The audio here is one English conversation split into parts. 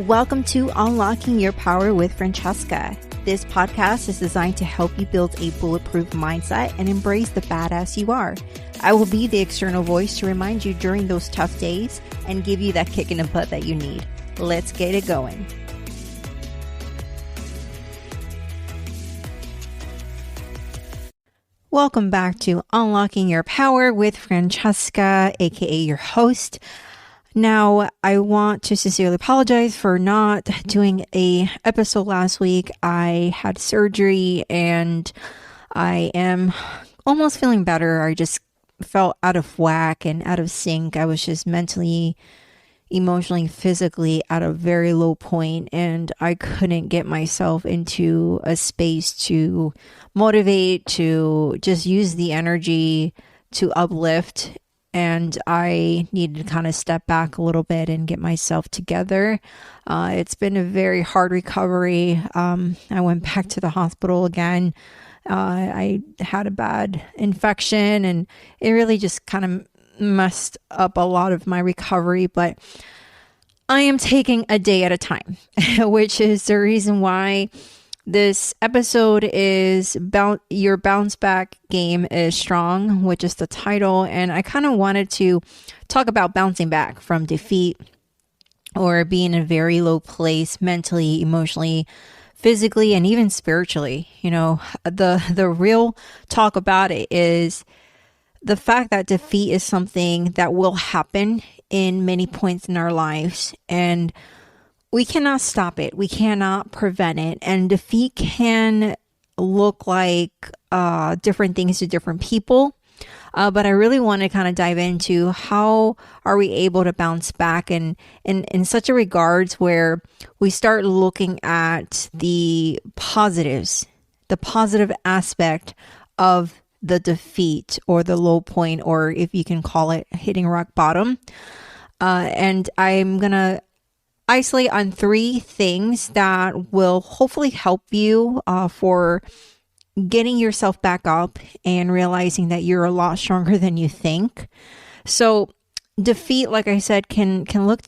Welcome to Unlocking Your Power with Francesca. This podcast is designed to help you build a bulletproof mindset and embrace the badass you are. I will be the external voice to remind you during those tough days and give you that kick in the butt that you need. Let's get it going. Welcome back to Unlocking Your Power with Francesca, aka your host. Now, I want to sincerely apologize for not doing a episode last week. I had surgery and I am almost feeling better. I just felt out of whack and out of sync. I was just mentally, emotionally, physically at a very low point, and I couldn't get myself into a space to motivate, to just use the energy to uplift. And I needed to kind of step back a little bit and get myself together. It's been a very hard recovery. I went back to the hospital again. I had a bad infection and it really just kind of messed up a lot of my recovery. But I am taking a day at a time, which is the reason why this episode is Your Bounce Back Game is Strong, which is the title. And I kind of wanted to talk about bouncing back from defeat or being in a very low place mentally, emotionally, physically, and even spiritually. You know, the real talk about it is the fact that defeat is something that will happen in many points in our lives. And we cannot stop it. We cannot prevent it. And defeat can look like different things to different people. But I really want to kind of dive into how are we able to bounce back and in such a regards where we start looking at the positives, the positive aspect of the defeat or the low point, or if you can call it hitting rock bottom. And I'm going to isolate on 3 things that will hopefully help you for getting yourself back up and realizing that you're a lot stronger than you think. So defeat, like I said, can look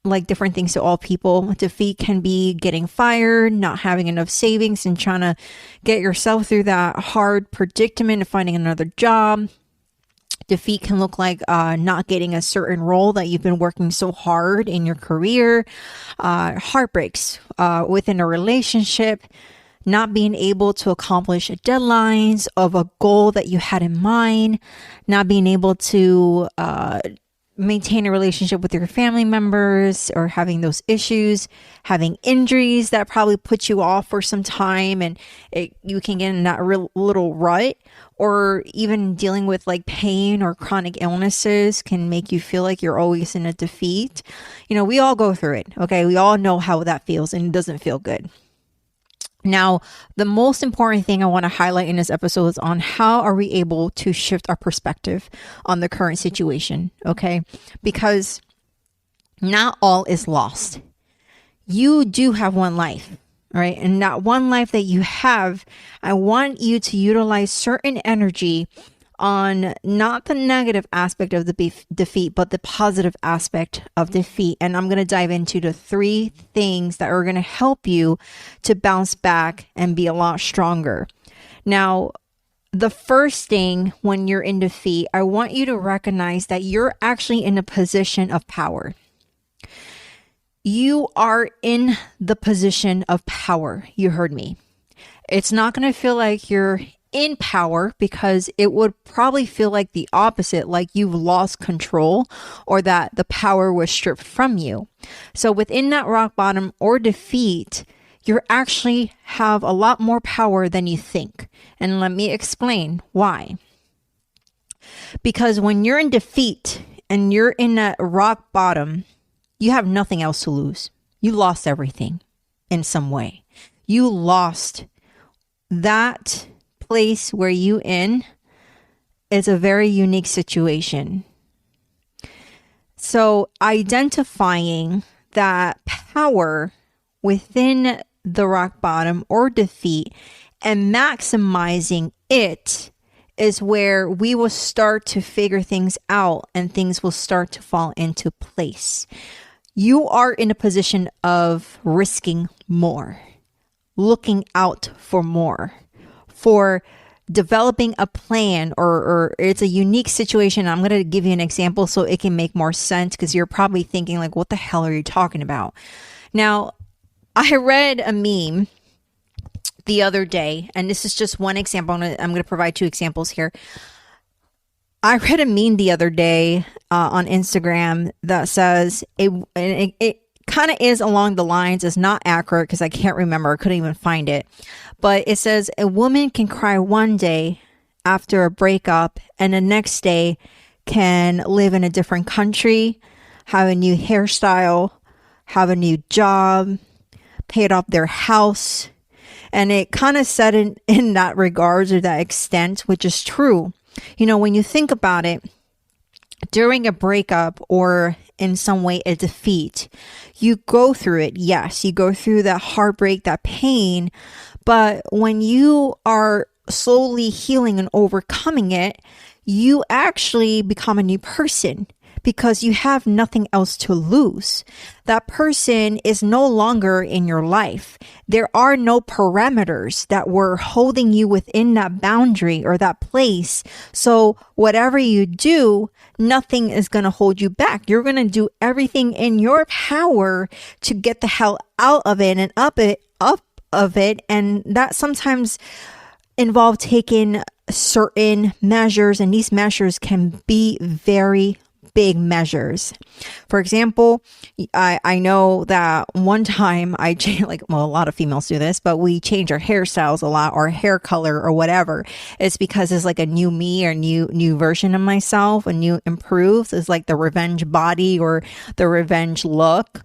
like different things to all people. Defeat can be getting fired, not having enough savings, and trying to get yourself through that hard predicament of finding another job. Defeat can look like not getting a certain role that you've been working so hard in your career, heartbreaks within a relationship, not being able to accomplish deadlines of a goal that you had in mind, not being able to maintain a relationship with your family members or having those issues, having injuries that probably put you off for some time and you can get in that little rut, or even dealing with like pain or chronic illnesses can make you feel like you're always in a defeat. You know, we all go through it. Okay. We all know how that feels and it doesn't feel good. Now, the most important thing I want to highlight in this episode is on how are we able to shift our perspective on the current situation, okay? Because not all is lost. You do have one life, right? And that one life that you have, I want you to utilize certain energy on not the negative aspect of the defeat, but the positive aspect of defeat. And I'm going to dive into the 3 things that are going to help you to bounce back and be a lot stronger. Now, the first thing when you're in defeat, I want you to recognize that you're actually in a position of power. You are in the position of power. You heard me. It's not going to feel like you're in power because it would probably feel like the opposite, like you've lost control or that the power was stripped from you. So within that rock bottom or defeat, you actually have a lot more power than you think. And let me explain why. Because when you're in defeat and you're in a rock bottom, you have nothing else to lose. You lost everything in some way. You lost that place where you in is a very unique situation. So identifying that power within the rock bottom or defeat and maximizing it is where we will start to figure things out and things will start to fall into place. you are in a position of risking more, looking out for more, for developing a plan, or it's a unique situation. I'm going to give you an example so it can make more sense, because you're probably thinking like, what the hell are you talking about? Now, I read a meme the other day, and this is just one example. I'm going to provide two examples here. I read a meme the other day on Instagram that says, it kind of is along the lines, it's not accurate because I can't remember, I couldn't even find it. But it says, a woman can cry one day after a breakup and the next day can live in a different country, have a new hairstyle, have a new job, paid off their house. And it kind of said in that regards or that extent, which is true. You know, when you think about it, during a breakup or in some way a defeat, you go through it. Yes, you go through that heartbreak, that pain. But when you are slowly healing and overcoming it, you actually become a new person, because you have nothing else to lose. That person is no longer in your life. There are no parameters that were holding you within that boundary or that place. So whatever you do, nothing is going to hold you back. You're going to do everything in your power to get the hell out of it and up of it. And that sometimes involve taking certain measures, and these measures can be very big measures. For example, I know that one time I changed, a lot of females do this, but we change our hairstyles a lot, or hair color or whatever. It's because it's like a new me or new version of myself, a new improved. It's like the revenge body or the revenge look.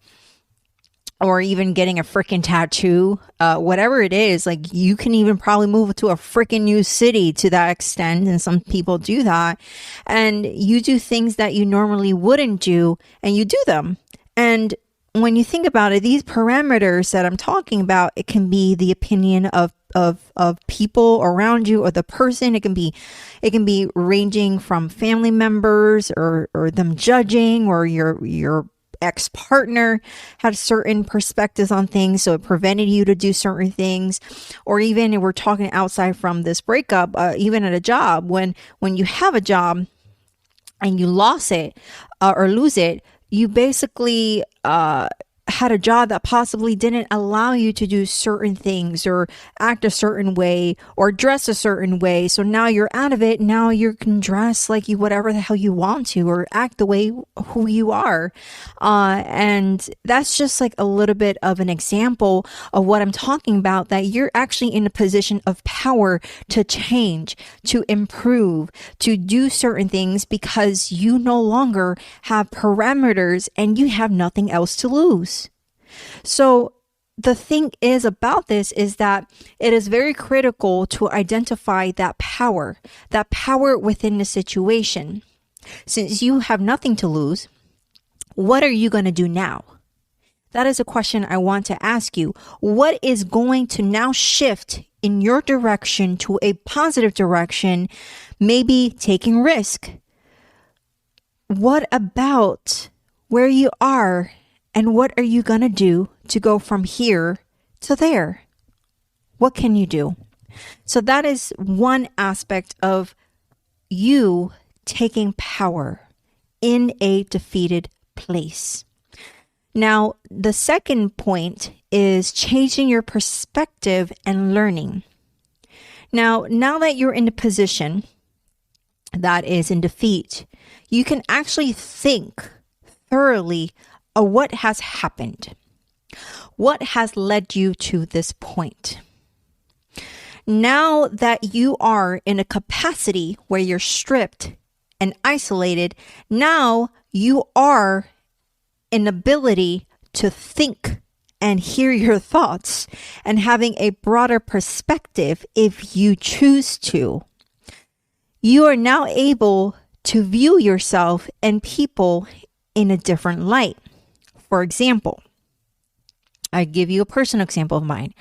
Or even getting a freaking tattoo, whatever it is, like you can even probably move to a freaking new city to that extent. And some people do that. And you do things that you normally wouldn't do, and you do them. And when you think about it, these parameters that I'm talking about, it can be the opinion of people around you or the person. It can be ranging from family members or them judging, or your ex-partner had certain perspectives on things, so it prevented you to do certain things. Or even if we're talking outside from this breakup, even at a job, when you have a job and you lost it or lose it, you basically had a job that possibly didn't allow you to do certain things or act a certain way or dress a certain way. So now you're out of it. Now you can dress like you, whatever the hell you want to, or act the way who you are. And that's just like a little bit of an example of what I'm talking about, that you're actually in a position of power to change, to improve, to do certain things, because you no longer have parameters and you have nothing else to lose. So the thing is about this is that it is very critical to identify that power within the situation. Since you have nothing to lose, what are you going to do now? That is a question I want to ask you. What is going to now shift in your direction to a positive direction, maybe taking risk? What about where you are? And what are you going to do to go from here to there? What can you do? So that is one aspect of you taking power in a defeated place. Now, the second point is changing your perspective and learning. Now that you're in a position that is in defeat, you can actually think thoroughly of what has happened. What has led you to this point? Now that you are in a capacity where you're stripped and isolated, now you are an ability to think and hear your thoughts and having a broader perspective if you choose to. You are now able to view yourself and people in a different light. For example, I give you a personal example of mine.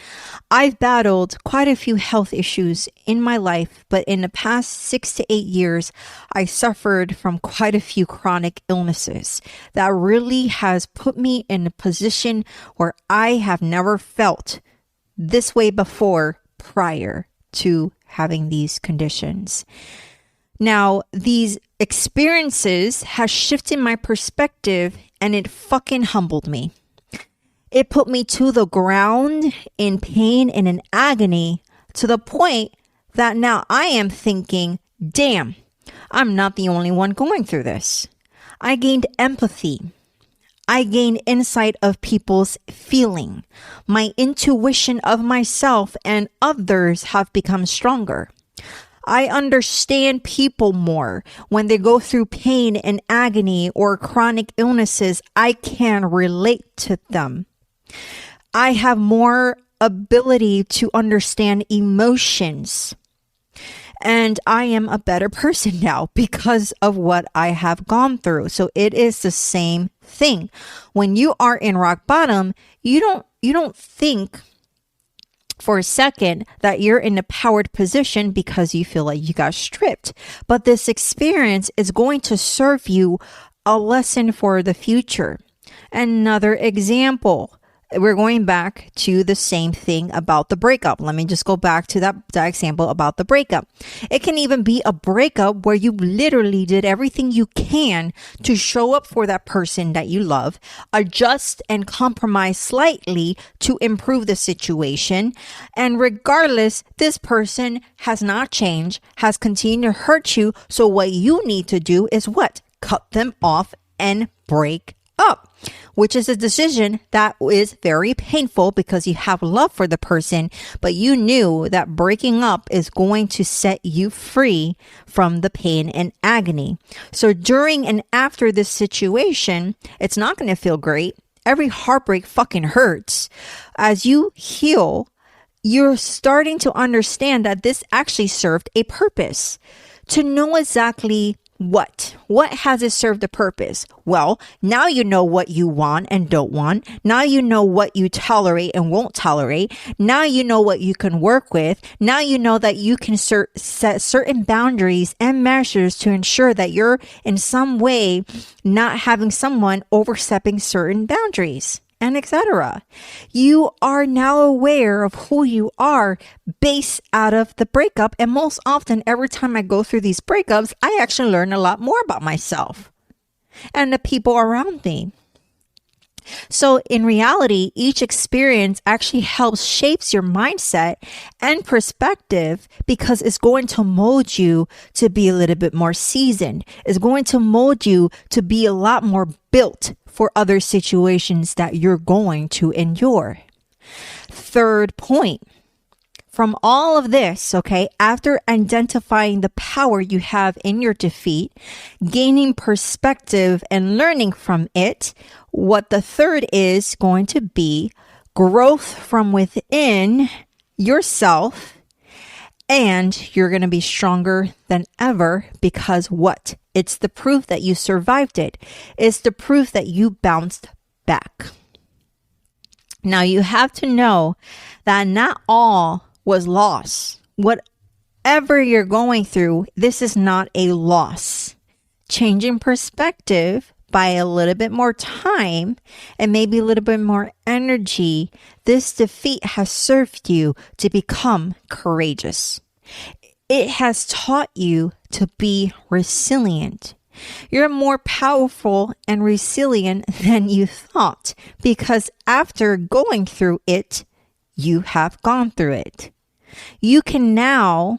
I've battled quite a few health issues in my life, but in the past 6 to 8 years, I suffered from quite a few chronic illnesses that really has put me in a position where I have never felt this way before prior to having these conditions. Now, these experiences has shifted my perspective and it fucking humbled me. It put me to the ground in pain and in agony to the point that now I am thinking, damn, I'm not the only one going through this. I gained empathy. I gained insight of people's feeling. My intuition of myself and others have become stronger. I understand people more. When they go through pain and agony or chronic illnesses, I can relate to them. I have more ability to understand emotions. And I am a better person now because of what I have gone through. So it is the same thing. When you are in rock bottom, you don't think for a second that you're in a powered position because you feel like you got stripped. But this experience is going to serve you a lesson for the future. Another example. We're going back to the same thing about the breakup. Let me just go back to that example about the breakup. It can even be a breakup where you literally did everything you can to show up for that person that you love, adjust and compromise slightly to improve the situation. And regardless, this person has not changed, has continued to hurt you. So what you need to do is what? Cut them off and break up, which is a decision that is very painful because you have love for the person, but you knew that breaking up is going to set you free from the pain and agony. So during and after this situation, it's not going to feel great. Every heartbreak fucking hurts. As you heal, you're starting to understand that this actually served a purpose. To know exactly what has it served a purpose? Well, now you know what you want and don't want. Now you know what you tolerate and won't tolerate. Now you know what you can work with. Now you know that you can set certain boundaries and measures to ensure that you're in some way not having someone overstepping certain boundaries, and etc. You are now aware of who you are based out of the breakup. And most often, every time I go through these breakups, I actually learn a lot more about myself and the people around me. So in reality, each experience actually helps shapes your mindset and perspective because it's going to mold you to be a little bit more seasoned. It's going to mold you to be a lot more built for other situations that you're going to endure. Third point. From all of this, okay, after identifying the power you have in your defeat, gaining perspective and learning from it, what the third is going to be growth from within yourself, and you're going to be stronger than ever because what? It's the proof that you survived it. It's the proof that you bounced back. Now you have to know that not all was loss. Whatever you're going through, this is not a loss. Changing perspective by a little bit more time and maybe a little bit more energy, this defeat has served you to become courageous. It has taught you to be resilient. You're more powerful and resilient than you thought because after going through it, you have gone through it. You can now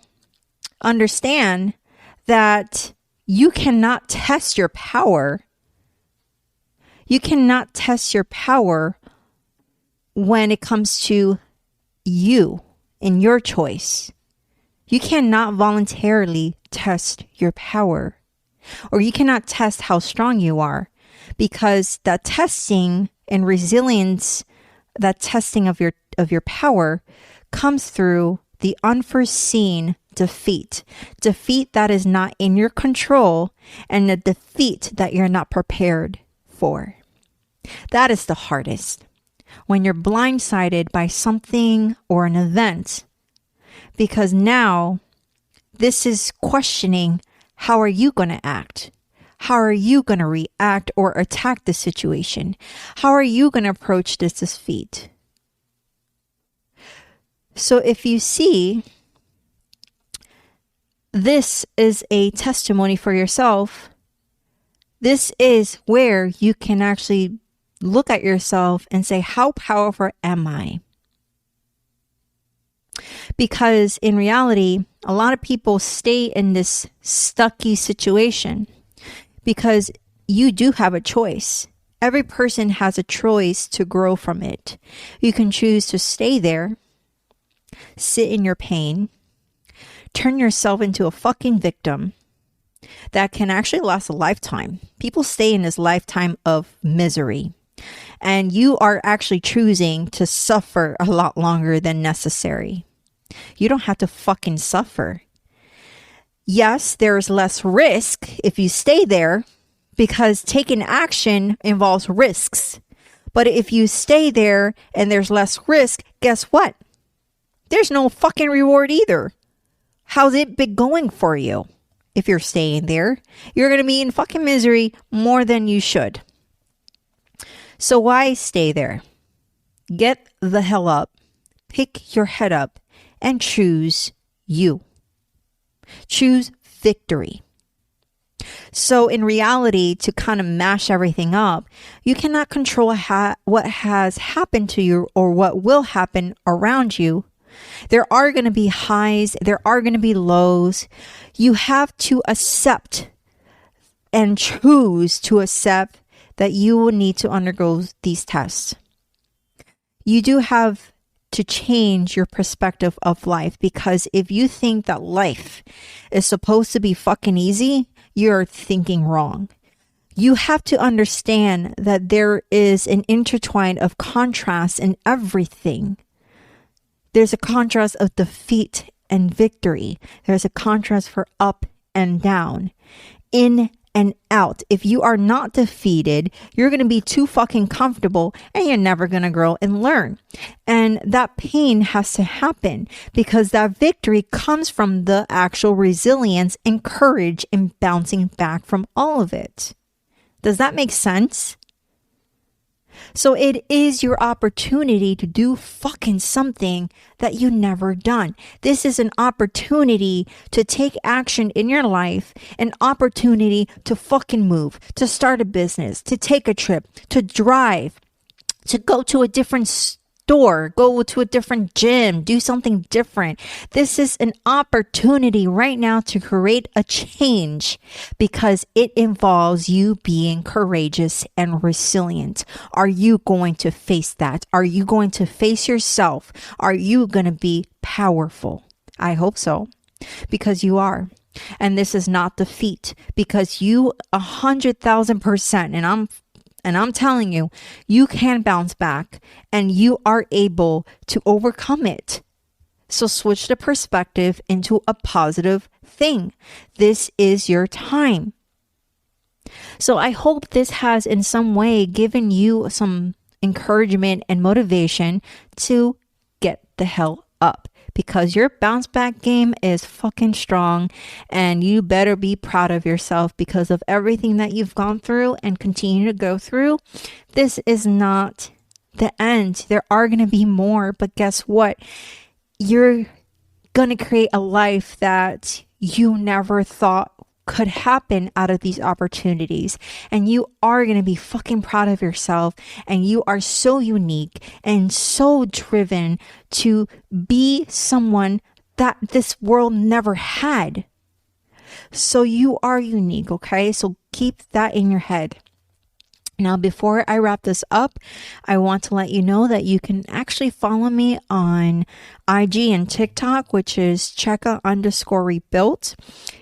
understand that you cannot test your power. You cannot test your power when it comes to you and your choice. You cannot voluntarily test your power, or you cannot test how strong you are, because that testing and resilience, that testing of your power comes through the unforeseen defeat that is not in your control, and the defeat that you're not prepared for. That is the hardest. when you're blindsided by something or an event, because now this is questioning, how are you going to act? How are you going to react or attack the situation? How are you going to approach this defeat? So if you see, this is a testimony for yourself. This is where you can actually look at yourself and say, how powerful am I? Because in reality, a lot of people stay in this stucky situation because you do have a choice. Every person has a choice to grow from it. You can choose to stay there, sit in your pain, turn yourself into a fucking victim that can actually last a lifetime. People stay in this lifetime of misery, and you are actually choosing to suffer a lot longer than necessary. You don't have to fucking suffer. Yes, there's less risk if you stay there because taking action involves risks. But if you stay there and there's less risk, guess what? There's no fucking reward either. How's it been going for you? If you're staying there, you're going to be in fucking misery more than you should. So why stay there? Get the hell up, pick your head up, and choose you. Choose victory. So in reality, to kind of mash everything up, you cannot control what has happened to you or what will happen around you. There are going to be highs. There are going to be lows. You have to accept and choose to accept that you will need to undergo these tests. You do have to change your perspective of life, because if you think that life is supposed to be fucking easy, you're thinking wrong. You have to understand that there is an intertwine of contrast in everything. There's a contrast of defeat and victory. There's a contrast for up and down, in and out. If you are not defeated, you're going to be too fucking comfortable and you're never going to grow and learn. And that pain has to happen because that victory comes from the actual resilience and courage in bouncing back from all of it. Does that make sense? So it is your opportunity to do fucking something that you never done. This is an opportunity to take action in your life, an opportunity to fucking move, to start a business, to take a trip, to drive, to go to a different store, go to a different gym, do something different. This is an opportunity right now to create a change because it involves you being courageous and resilient. Are you going to face that? Are you going to face yourself? Are you going to be powerful? I hope so, because you are. And this is not defeat, because you 100,000%, and I'm telling you, you can bounce back and you are able to overcome it. So switch the perspective into a positive thing. This is your time. So I hope this has in some way given you some encouragement and motivation to get the hell up, because your bounce back game is fucking strong and you better be proud of yourself because of everything that you've gone through and continue to go through. This is not the end. There are going to be more, but guess what? You're going to create a life that you never thought could happen out of these opportunities. And you are going to be fucking proud of yourself. And you are so unique and so driven to be someone that this world never had. So you are unique, okay? So keep that in your head. Now, before I wrap this up, I want to let you know that you can actually follow me on IG and TikTok, which is Cheka_rebuilt.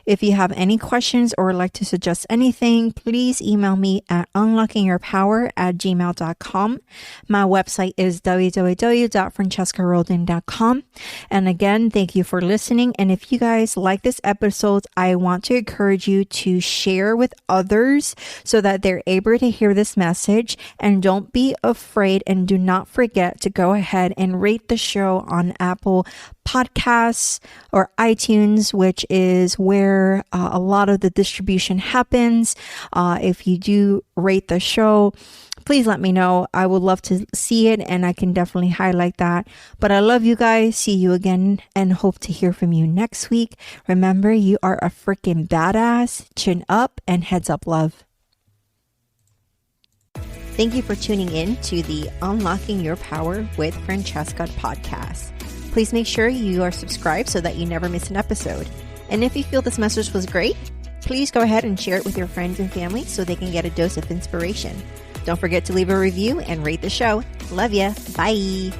If you have any questions or would like to suggest anything, please email me at unlockingyourpower@gmail.com. My website is www.francescaroldan.com. And again, thank you for listening. And if you guys like this episode, I want to encourage you to share with others so that they're able to hear this this message. And don't be afraid, and do not forget to go ahead and rate the show on Apple Podcasts or iTunes, which is where a lot of the distribution happens. If you do rate the show, please let me know. I would love to see it, and I can definitely highlight that. But I love you guys. See you again and hope to hear from you next week. Remember, you are a freaking badass. Chin up and heads up, love. Thank you for tuning in to the Unlocking Your Power with Francesca podcast. Please make sure you are subscribed so that you never miss an episode. And if you feel this message was great, please go ahead and share it with your friends and family so they can get a dose of inspiration. Don't forget to leave a review and rate the show. Love ya. Bye.